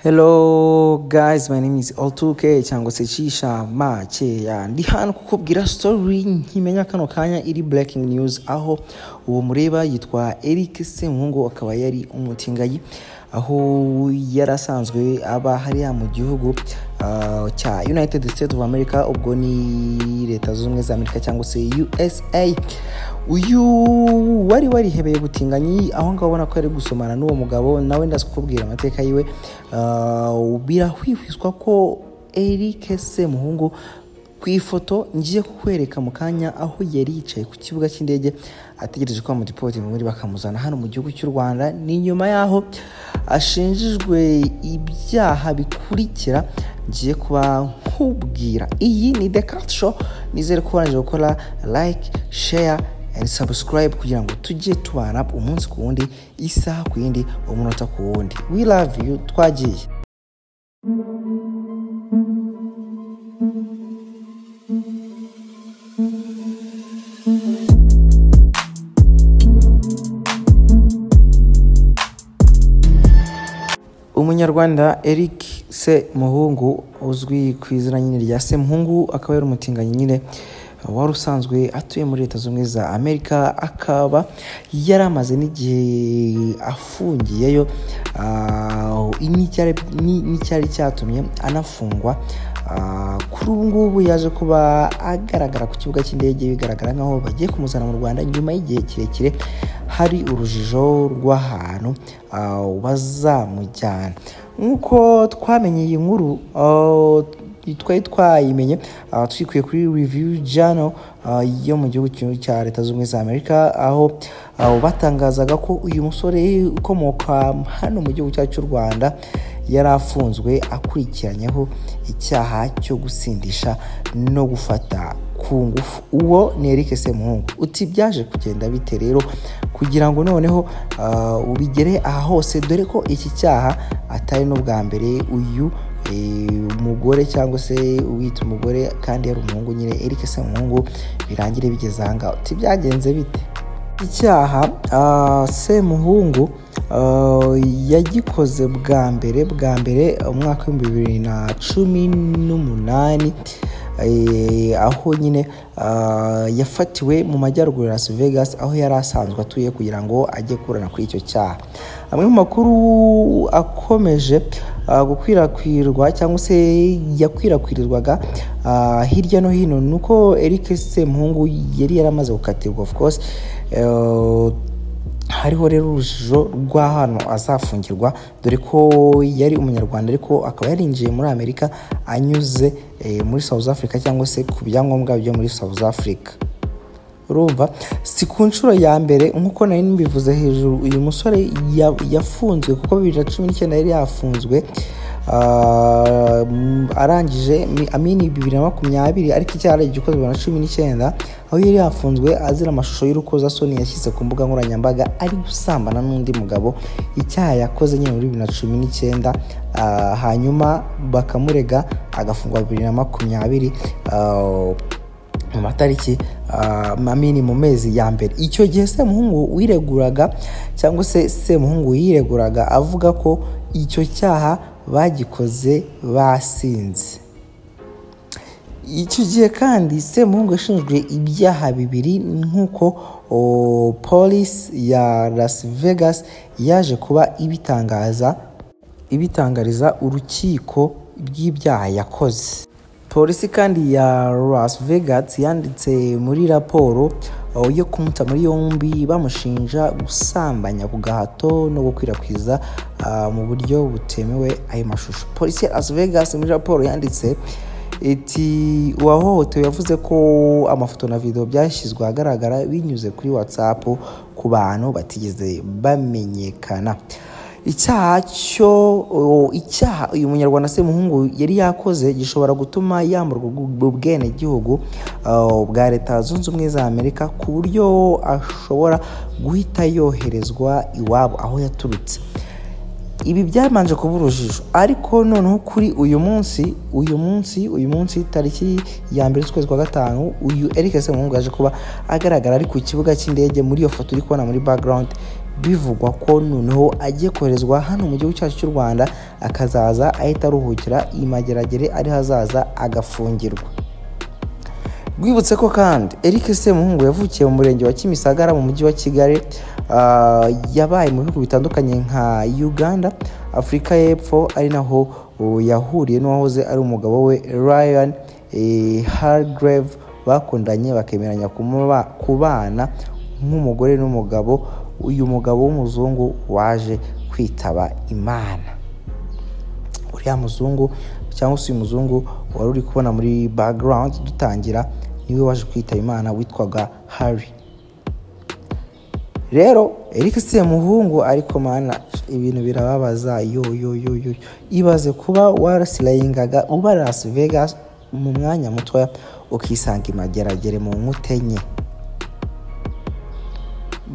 Hello guys, my name is All2K cyangwa se Cisha Makeya. Ndi hano kukubwira story nkimenya kano kanya iri breaking news, aho uwo mureba yitwa Semuhungu, akaba yari umutingayi aho yarasanzwe aba hariya mu gihugu cya United States of America, ubwo ni leta z'ubumwe za Amerika cyangwa se USA. Uyu wari hebeye butinganyi aho ngabona ko ari gusomana n'uwo mugabo, nawe ndazikubwira amateka yiwe. Birahwihwiswa ko Semuhungu ku ifoto ngiye kukwereka mu kanya aho yari yicaye ku kibuga cy'indege ategereje ko amudipoti muri bakamuzana hano mu gihugu cy'u Rwanda. Ni nyuma yaho ashinjijwe ibyaha bikurikira ngiye kuba nkubwira. Iyi ni The Cut Show, nizere ko wanje gukora like, share and subscribe kugira ngo tujye tubana umunsi ku wundi, isaha ku yindi, umunota ku wundi. We love you. Twagiye. Umunyarwanda Semuhungu, uzwi ku izina nyine rya Semuhungu, akaba yari umutinganyi nyine wari usanzwe atuye muri leta z'ubumwe za Amerika, akaba yaramaze n'igihe afungiyeyo. N'icyari cyatumye anafungwa. Kuri ubu ngubu yaje kuba agaragara ku kibuga cy'indege, bigaragara nkaho bagiye kumuzana mu Rwanda nyuma y'igihe kirekire hari urujijo rw'ahantu bazamujyana. Nk'uko twamenye iyi nkuru twari twayimenye twikuye kuri review channel yo mu gihugu cya leta z'ubumwe za Amerika, aho batangazaga ko uyu musore ukomoka hano mu gihugu cy'u Rwanda yari afunzwe akurikiranyeho icyaha cyo gusindisha no gufata ku ngufu. Uwo ni Semuhungu. Uti byaje kugenda bite rero kugira ngo noneho ubigere aha hose, dore ko iki cyaha atari no bwa mbere uyu umugore cyangwa se uwita umugore kandi yari umuhungu nyine Semuhungu birangire bigeze aha. Uti byagenze bite? Icyaha Semuhungu yagikoze bwa mbere umwaka wa 2018, aho nyine yafatiwe mu majyaruguru ya Las Vegas, aho yari asanzwe atuye kugira ngo ajye kurana kuri icyo cyaha. Amwe mu makuru akomeje gukwirakwirwa cyangwa se yakwirakwirizwaga hirya no hino nuko Semuhungu yari yaramaze gukatirwa. Of course hariho rero urujijo rw'ahantu azafungirwa, dore ko yari umunyarwanda ariko akaba yarinjiye muri Amerika anyuze muri South Africa cyangwa se ku byangombwa byo muri South Africa. Urumva, si ku nshuro ya mbere nk'uko nari mbivuze hejuru uyu musore yafunzwe, kuko 2019 yari yafunzwe arangije 2020, ariko icyaha gikozwe na 2019, aho yari yafunzwe azira amashusho y'urukozasoni yashyize ku mbuga nkoranyambaga ari gusambana n'undi mugabo. Icyaha yakoze nyine muri 2019, hanyuma bakamurega agafungwa 2020 mu matariki mu mezi ya mbere. Icyo gihe Semuhungu wireguraga cyangwa se Semuhungu yireguraga avuga ko icyo cyaha bagikoze basinze. Icyo gihe kandi Semuhungu yashinjwe ibyaha bibiri, nk'uko polisi ya Las Vegas yaje kuba ibitangariza urukiko bw'ibyaha yakoze. Polisi kandi ya Las Vegas yanditse muri raporo yo kumuta muri yombi bamushinja gusambanya ku gahato no gukwirakwiza mu buryo butemewe ayo mashusho. Polisi ya Las Vegas muri raporo yanditse iti uwahohotewe yavuze ko amafoto na video byashyizwe ahagaragara binyuze kuri WhatsApp ku bantu batigeze bamenyekana. Icyaha uyu munyarwanda Semuhungu yari yakoze gishobora gutuma yamburwa ubwene gihugu bwa leta zunze ubumwe za Amerika, ku buryo ashobora guhita yoherezwa iwabo aho yaturutse. Ibi byamanje kuba urujijo, ariko noneho kuri uyu munsi tariki ya 1 z'ukwezi kwa 5, uyu Semuhungu yaje kuba agaragara ari ku kibuga cy'indege. Muri iyo foto uri kubona muri background bivugwa ko noneho agiye koherezwa hano mu gihugu cyacu cy'u Rwanda akazaza ahita aruhukira imageragere ari hazaza agafungirwa. Rwibutse ko kandi Eric Semuhungu yavukiye mu murenge wa Kimisagara mu mujyi wa Kigali, yabaye mu bihugu bitandukanye nka Uganda, Afurika y'Epfo, ari naho yahuriye n'uwahoze ari umugabo we Ryan Hargrave, bakundanye bakemeranya kubana nk'umugore n'umugabo. Uyu mugabo w'umuzungu waje kwitaba Imana. Uriya muzungu cyangwa se uyu muzungu wari uri kubona muri background dutangira niwe waje kwitaba Imana, witwaga Harry. Rero Eric Semuhungu ariko mana ibintu birababaza yo ibaze kuba warasilayingaga uba Las Vegas mu mwanya mutoya ukisanga imageragere mu nkutenye.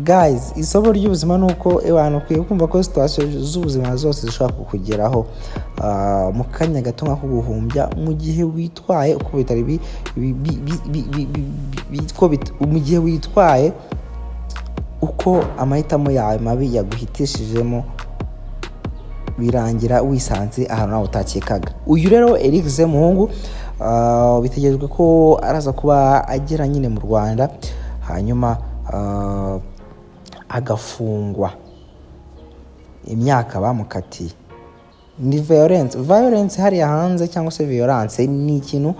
Guys, isomo ry'ubuzima nuko abantu kwiye kumva ko situation z'ubuzima zose zishobora kukugeraho mu kanya gato nka kuguhumbya mu gihe witwaye uko bitari mu gihe witwaye uko amahitamo yawe mabi yaguhitishijemo birangira wisanze ahantu nawe utakekaga. Uyu rero Eric Semuhungu bitegerejwe ko araza kuba agera nyine mu Rwanda hanyuma agafungwa imyaka bamukatiye. Ni violence hariya hanze cyangwa se violence ni ikintu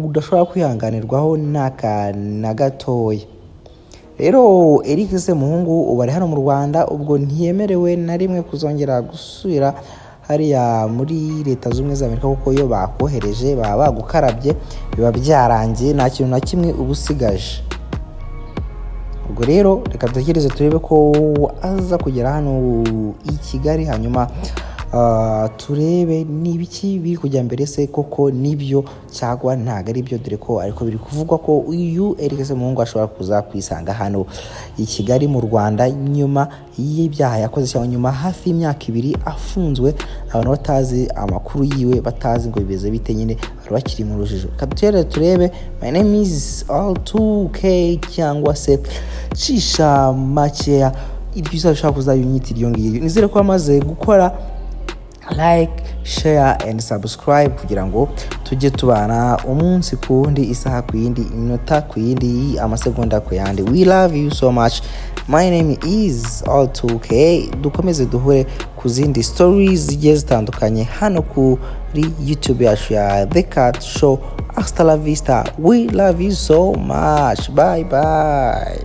udashobora kwihanganirwaho na gatoya. Rero Eric Semuhungu ubu ari hano mu Rwanda, ubwo ntiyemerewe na rimwe kuzongera gusubira hariya muri Leta Zunze za Amerika, kuko iyo bakohereje baba bagukarabye biba byarangiye, nta kintu na kimwe ubusigaje. Ubwo rero reka dutegereze turebe ko aza kugera hano i Kigali, hanyuma turebe n'ibiki biri kujya mbere se koko nibyo cyagwa ntago ari byo, dore ko ariko biri kuvugwa ko uyu Eric Semuhungu ashobora kuza kwisanga hano i Kigali mu Rwanda nyuma y'ibyaha yakoze, cyangwa nyuma hafi y'imyaka 2 afunzwe, abantu batazi amakuru yiwe, batazi ngo bibeze bite, nyine bakiri mu rujijo. Kadutere turebe. My name is All2K cyangwa se Cisha Makeya. Ibyo uzashaka kuzabinyitira iyo ngiyo. Nizere ko amaze gukora like, share and subscribe kugira ngo tujye tubana umunsi ku wundi, isaha ku yindi, iminota ku yindi, amasegonda ku yandi. We love you so much. My name is All2K. Dukomeze duhure ku zindi stories zigiye zitandukanye hano kuri YouTube yacu ya The Cat Show. Hasta la vista. We love you so much. Bye bye.